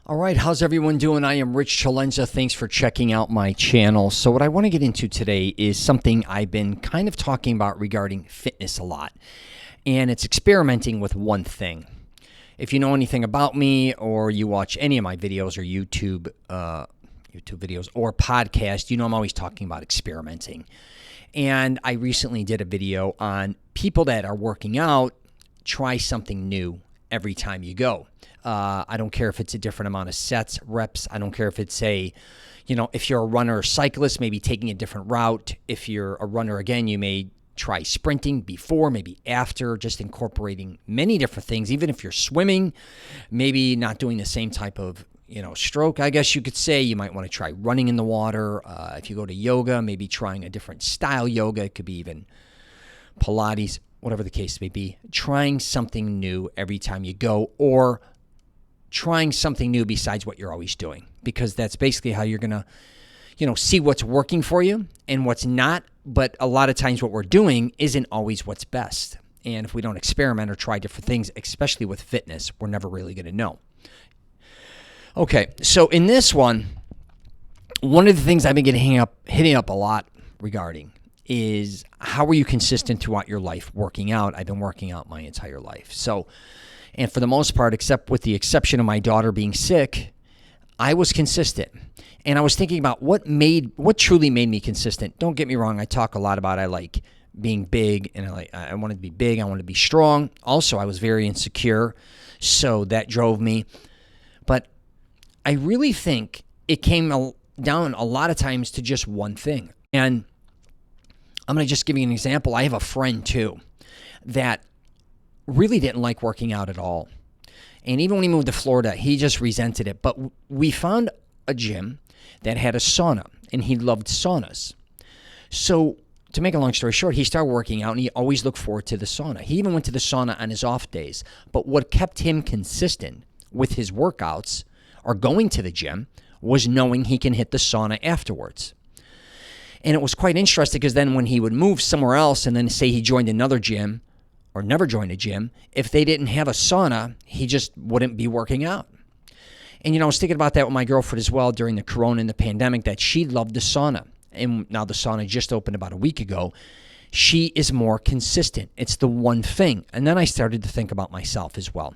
All right, how's everyone doing? I am Rich Celenza. Thanks for checking out my channel. So what I want to get into today is something I've been kind of talking about regarding fitness a lot, and it's experimenting with one thing. If you know anything about me or you watch any of my videos or YouTube videos or podcasts, you know I'm always talking about experimenting. And I recently did a video on people that are working out, try something new every time you go. I don't care if it's a different amount of sets, reps. I don't care if it's if you're a runner or cyclist, maybe taking a different route. If you're a runner, again, you may try sprinting before, maybe after, just incorporating many different things. Even if you're swimming, maybe not doing the same type of, stroke, I guess you could say. You might want to try running in the water. If you go to yoga, maybe trying a different style yoga. It could be even Pilates, whatever the case may be. Trying something new every time you go, or trying something new besides what you're always doing, because that's basically how you're going to, see what's working for you and what's not. But a lot of times what we're doing isn't always what's best. And if we don't experiment or try different things, especially with fitness, we're never really going to know. Okay, so in this one of the things I've been hitting up a lot regarding is, how are you consistent throughout your life working out? I've been working out my entire life. And for the most part, except with the exception of my daughter being sick, I was consistent. And I was thinking about what truly made me consistent. Don't get me wrong. I talk a lot about I like being big, and I wanted to be big. I wanted to be strong. Also, I was very insecure, so that drove me. But I really think it came down a lot of times to just one thing. And I'm going to just give you an example. I have a friend too that really didn't like working out at all. And even when he moved to Florida, he just resented it. But we found a gym that had a sauna, and he loved saunas. So to make a long story short, he started working out, and he always looked forward to the sauna. He even went to the sauna on his off days. But what kept him consistent with his workouts or going to the gym was knowing he can hit the sauna afterwards. And it was quite interesting, because then when he would move somewhere else and then say he joined another gym or never joined a gym, if they didn't have a sauna, he just wouldn't be working out. And, I was thinking about that with my girlfriend as well during the corona and the pandemic, that she loved the sauna. And now the sauna just opened about a week ago. She is more consistent. It's the one thing. And then I started to think about myself as well.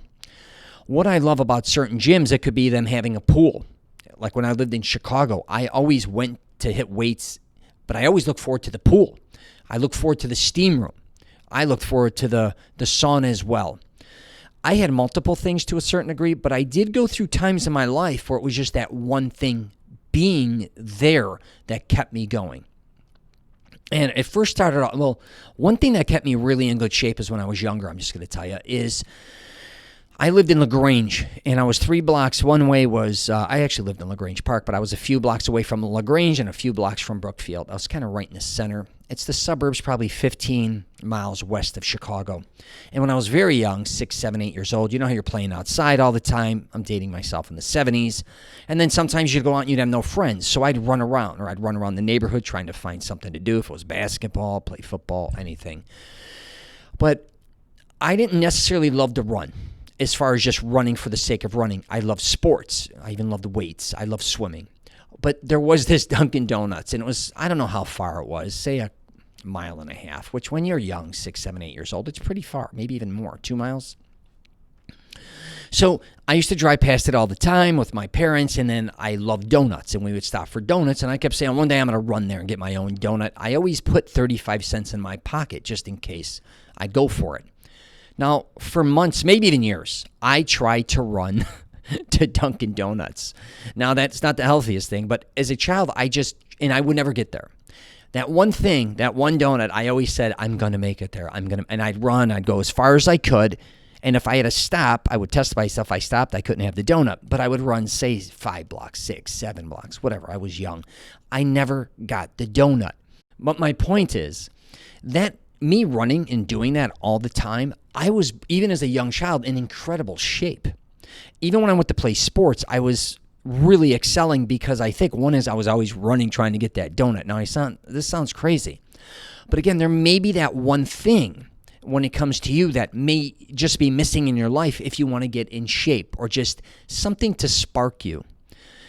What I love about certain gyms, it could be them having a pool. Like when I lived in Chicago, I always went to hit weights, but I always look forward to the pool. I look forward to the steam room. I look forward to the sauna as well. I had multiple things to a certain degree, but I did go through times in my life where it was just that one thing being there that kept me going. And it first started out, one thing that kept me really in good shape is when I was younger, I'm just going to tell you, is I lived in LaGrange, and I was 3 blocks. One way was, I actually lived in LaGrange Park, but I was a few blocks away from LaGrange and a few blocks from Brookfield. I was kind of right in the center. It's the suburbs, probably 15 miles west of Chicago. And when I was very young, 6, 7, 8 years old, you know how you're playing outside all the time. I'm dating myself in the 70s. And then sometimes you'd go out and you'd have no friends. So I'd run around the neighborhood trying to find something to do. If it was basketball, play football, anything. But I didn't necessarily love to run. As far as just running for the sake of running, I love sports. I even loved weights. I love swimming. But there was this Dunkin' Donuts, and it was, I don't know how far it was, say a mile and a half, which when you're young, 6, 7, 8 years old, it's pretty far, maybe even more, 2 miles. So I used to drive past it all the time with my parents, and then I loved donuts, and we would stop for donuts, and I kept saying, one day I'm going to run there and get my own donut. I always put 35 cents in my pocket just in case I'd go for it. Now, for months, maybe even years, I tried to run to Dunkin' Donuts. Now, that's not the healthiest thing, but as a child, I would never get there. That one thing, that one donut, I always said, I'm going to make it there. And I'd run, I'd go as far as I could. And if I had to stop, I would test myself. If I stopped, I couldn't have the donut. But I would run, say, 5 blocks, 6, 7 blocks, whatever. I was young. I never got the donut. But my point is that me running and doing that all the time, I was, even as a young child, in incredible shape. Even when I went to play sports, I was really excelling, because I think one is I was always running trying to get that donut. Now, this sounds crazy. But again, there may be that one thing when it comes to you that may just be missing in your life if you want to get in shape or just something to spark you.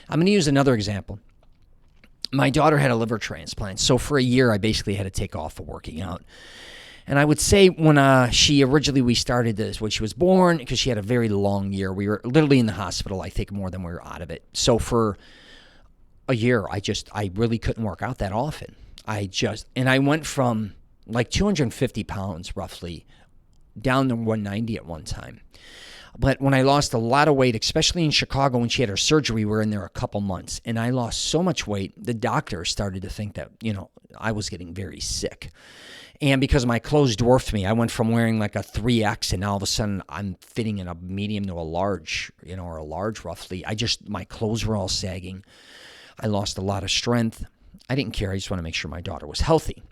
I'm going to use another example. My daughter had a liver transplant, so for a year I basically had to take off of working out. And I would say when we started this, when she was born, because she had a very long year, we were literally in the hospital, I think, more than we were out of it. So for a year, I really couldn't work out that often. And I went from like 250 pounds roughly down to 190 at one time. But when I lost a lot of weight, especially in Chicago when she had her surgery, we were in there a couple months, and I lost so much weight, the doctor started to think that, I was getting very sick. And because my clothes dwarfed me, I went from wearing like a 3X, and now all of a sudden I'm fitting in a medium to a large, or a large roughly. My clothes were all sagging. I lost a lot of strength. I didn't care. I just want to make sure my daughter was healthy.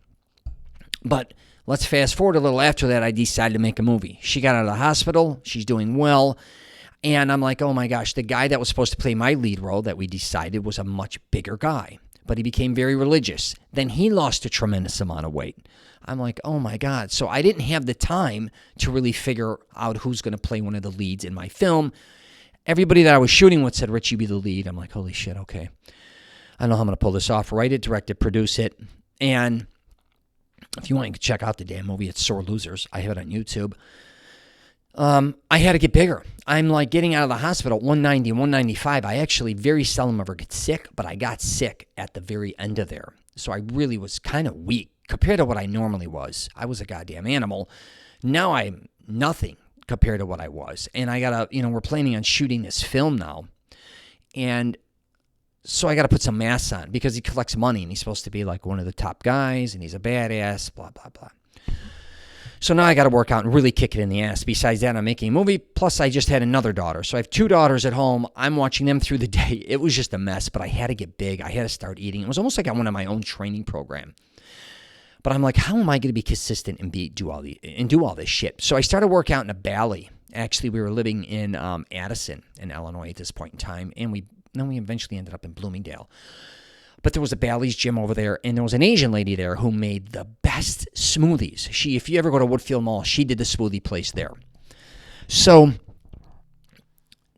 But let's fast forward a little after that. I decided to make a movie. She got out of the hospital. She's doing well. And I'm like, oh my gosh, the guy that was supposed to play my lead role that we decided was a much bigger guy. But he became very religious. Then he lost a tremendous amount of weight. I'm like, oh my God. So I didn't have the time to really figure out who's going to play one of the leads in my film. Everybody that I was shooting with said, Rich, you be the lead. I'm like, holy shit, okay. I don't know how I'm going to pull this off. Write it, direct it, produce it. And if you want, you can check out the damn movie. It's Sore Losers. I have it on YouTube. I had to get bigger. I'm like getting out of the hospital, 190, 195. I actually very seldom ever get sick, but I got sick at the very end of there. So I really was kind of weak compared to what I normally was. I was a goddamn animal. Now I'm nothing compared to what I was. And I got to, we're planning on shooting this film now. And so I got to put some mass on because he collects money and he's supposed to be like one of the top guys and he's a badass, blah, blah, blah. So now I got to work out and really kick it in the ass. Besides that, I'm making a movie. Plus, I just had another daughter. So I have 2 daughters at home. I'm watching them through the day. It was just a mess, but I had to get big. I had to start eating. It was almost like I went on my own training program. But I'm like, how am I going to be consistent and do all this shit? So I started working out in a Bally. Actually, we were living in Addison in Illinois at this point in time, and we eventually ended up in Bloomingdale. But there was a Bally's gym over there, and there was an Asian lady there who made the best smoothies. If you ever go to Woodfield Mall, she did the smoothie place there. So,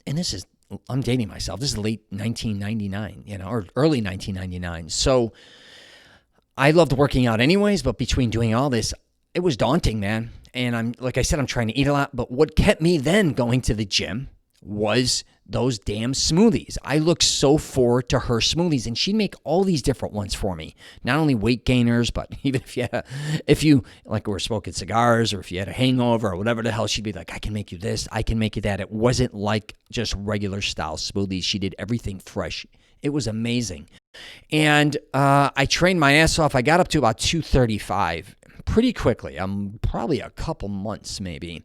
and I'm dating myself. This is late 1999, or early 1999. So I loved working out anyways, but between doing all this, it was daunting, man. And like I said, I'm trying to eat a lot. But what kept me then going to the gym was those damn smoothies. I looked so forward to her smoothies, and she'd make all these different ones for me. Not only weight gainers, but even if you like were smoking cigars, or if you had a hangover or whatever the hell, she'd be like, I can make you this, I can make you that. It wasn't like just regular style smoothies. She did everything fresh. It was amazing. And I trained my ass off. I got up to about 235 pretty quickly. Probably a couple months maybe.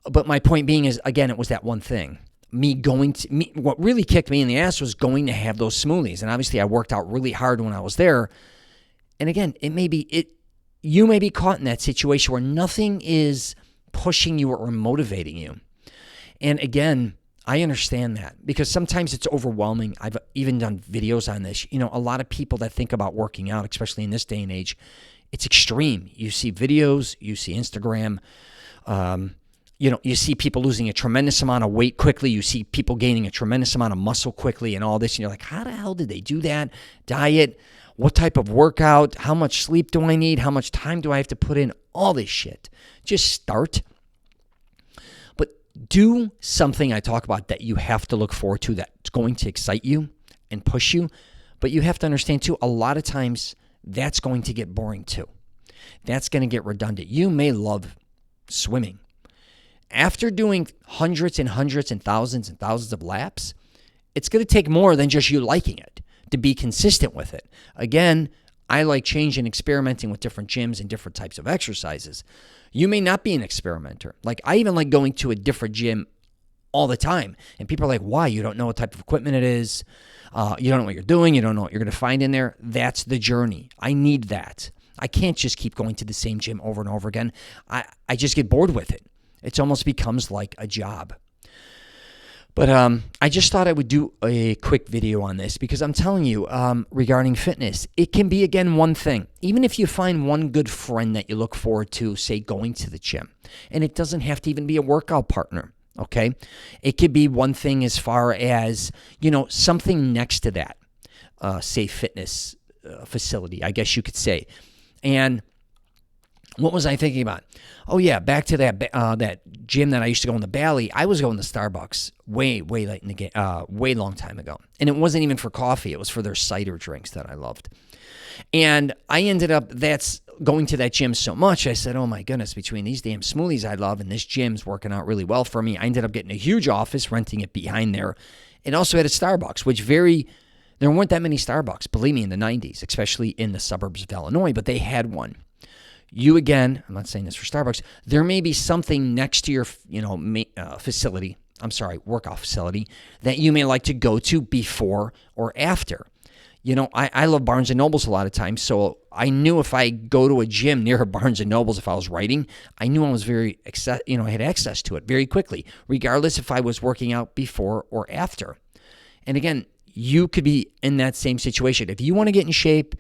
But my point being is, again, it was that one thing. What really kicked me in the ass was going to have those smoothies. And obviously I worked out really hard when I was there. And again, you may be caught in that situation where nothing is pushing you or motivating you. And again, I understand that because sometimes it's overwhelming. I've even done videos on this. A lot of people that think about working out, especially in this day and age, it's extreme. You see videos, you see Instagram, you see people losing a tremendous amount of weight quickly. You see people gaining a tremendous amount of muscle quickly and all this. And you're like, how the hell did they do that? Diet, what type of workout? How much sleep do I need? How much time do I have to put in? All this shit. Just start. But do something I talk about that you have to look forward to, that's going to excite you and push you. But you have to understand too, a lot of times that's going to get boring too. That's going to get redundant. You may love swimming. After doing hundreds and hundreds and thousands of laps, it's going to take more than just you liking it to be consistent with it. Again, I like changing, experimenting with different gyms and different types of exercises. You may not be an experimenter. Like I even like going to a different gym all the time. And people are like, why? You don't know what type of equipment it is. You don't know what you're doing. You don't know what you're going to find in there. That's the journey. I need that. I can't just keep going to the same gym over and over again. I just get bored with it. It almost becomes like a job. But I just thought I would do a quick video on this because I'm telling you, regarding fitness, it can be, again, one thing. Even if you find one good friend that you look forward to, say, going to the gym, and it doesn't have to even be a workout partner, okay? It could be one thing as far as, something next to that, say, fitness facility, I guess you could say. And what was I thinking about? Oh yeah, back to that gym that I used to go in the Valley. I was going to Starbucks way late in the game, way long time ago, and it wasn't even for coffee. It was for their cider drinks that I loved. And I ended up going to that gym so much. I said, oh my goodness, between these damn smoothies I love and this gym's working out really well for me, I ended up getting a huge office, renting it behind there. It also had a Starbucks, there weren't that many Starbucks, believe me, in the 90s, especially in the suburbs of Illinois, but they had one. I'm not saying this for Starbucks, there may be something next to your, workout facility that you may like to go to before or after. I love Barnes & Nobles a lot of times, so I knew if I go to a gym near a Barnes & Nobles, if I was writing, I knew I was I had access to it very quickly, regardless if I was working out before or after. And again, you could be in that same situation. If you want to get in shape,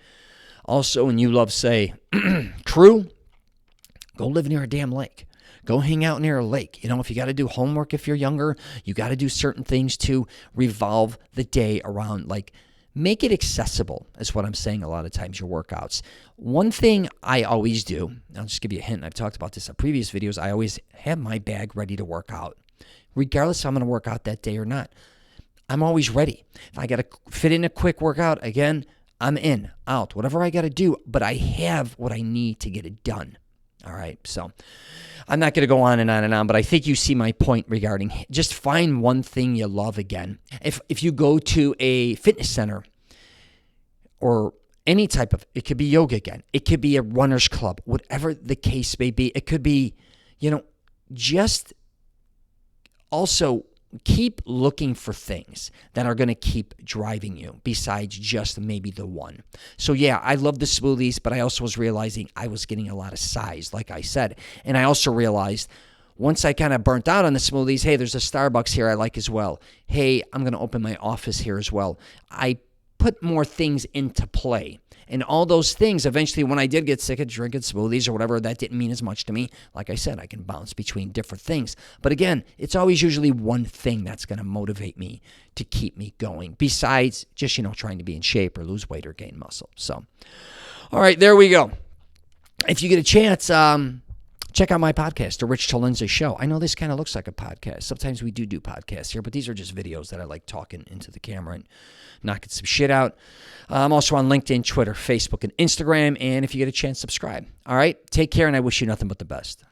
also, and you love, say, crew, go live near a damn lake. Go hang out near a lake. If you got to do homework if you're younger, you got to do certain things to revolve the day around, like, make it accessible is what I'm saying a lot of times, your workouts. One thing I always do, I'll just give you a hint, I've talked about this in previous videos, I always have my bag ready to work out. Regardless if I'm going to work out that day or not, I'm always ready. If I got to fit in a quick workout, again, I'm in, out, whatever I got to do, but I have what I need to get it done. All right, so I'm not going to go on and on and on, but I think you see my point regarding just find one thing you love again. If you go to a fitness center or any type of, it could be yoga again, it could be a runner's club, whatever the case may be, it could be, just also keep looking for things that are going to keep driving you besides just maybe the one. So yeah, I love the smoothies, but I also was realizing I was getting a lot of size, like I said. And I also realized once I kind of burnt out on the smoothies, hey, there's a Starbucks here I like as well. Hey, I'm going to open my office here as well. I put more things into play. And all those things, eventually, when I did get sick of drinking smoothies or whatever, that didn't mean as much to me. Like I said, I can bounce between different things. But again, it's always usually one thing that's going to motivate me to keep me going, besides just, trying to be in shape or lose weight or gain muscle. So, all right, there we go. If you get a chance, check out my podcast, The Rich Celenza Show. I know this kind of looks like a podcast. Sometimes we do podcasts here, but these are just videos that I like talking into the camera and knocking some shit out. I'm also on LinkedIn, Twitter, Facebook, and Instagram. And if you get a chance, subscribe. All right? Take care, and I wish you nothing but the best.